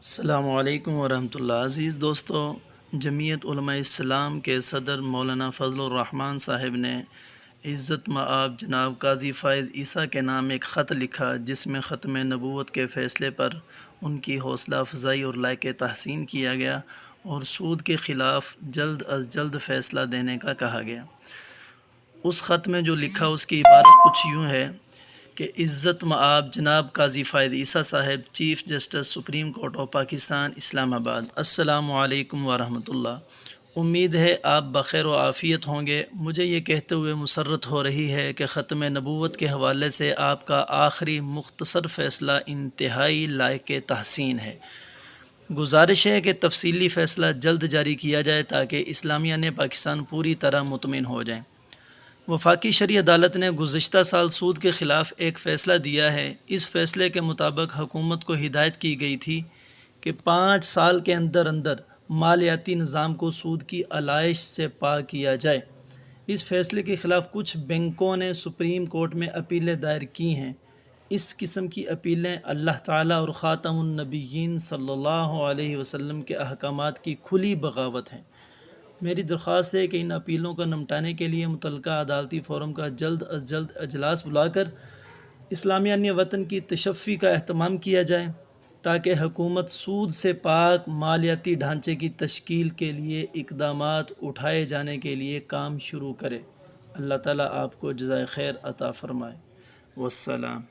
السلام علیکم ورحمۃ اللہ۔ عزیز دوستو، جمعیت علماء اسلام کے صدر مولانا فضل الرحمن صاحب نے عزت مآب جناب قاضی فائز عیسیٰ کے نام ایک خط لکھا، جس میں ختم نبوت کے فیصلے پر ان کی حوصلہ افزائی اور لائق تحسین کیا گیا اور سود کے خلاف جلد از جلد فیصلہ دینے کا کہا گیا۔ اس خط میں جو لکھا اس کی عبارت کچھ یوں ہے کہ عزت مآب جناب قاضی فائز عیسیٰ صاحب، chief justice supreme court of Pakistan, Islamabad. السلام علیکم ورحمۃ اللہ۔ امید ہے آپ بخیر و عافیت ہوں گے۔ مجھے یہ کہتے ہوئے مسرت ہو رہی ہے کہ ختم نبوت کے حوالے سے آپ کا آخری مختصر فیصلہ انتہائی لائق تحسین ہے۔ گزارش ہے کہ تفصیلی فیصلہ جلد جاری کیا جائے تاکہ اسلامیہ نے پاکستان پوری طرح مطمئن ہو جائیں۔ وفاقی شرعی عدالت نے گزشتہ سال سود کے خلاف ایک فیصلہ دیا ہے۔ اس فیصلے کے مطابق حکومت کو ہدایت کی گئی تھی کہ 5 سال کے اندر مالیاتی نظام کو سود کی علائش سے پاک کیا جائے۔ اس فیصلے کے خلاف کچھ بینکوں نے سپریم کورٹ میں اپیلیں دائر کی ہیں۔ اس قسم کی اپیلیں اللہ تعالیٰ اور خاتم النبیین صلی اللہ علیہ وسلم کے احکامات کی کھلی بغاوت ہیں۔ میری درخواست ہے کہ ان اپیلوں کو نمٹانے کے لیے متعلقہ عدالتی فورم کا جلد از جلد اجلاس بلا کر اسلامیہ وطن کی تشفی کا اہتمام کیا جائے تاکہ حکومت سود سے پاک مالیاتی ڈھانچے کی تشکیل کے لیے اقدامات اٹھائے جانے کے لیے کام شروع کرے۔ اللہ تعالیٰ آپ کو جزائے خیر عطا فرمائے۔ والسلام۔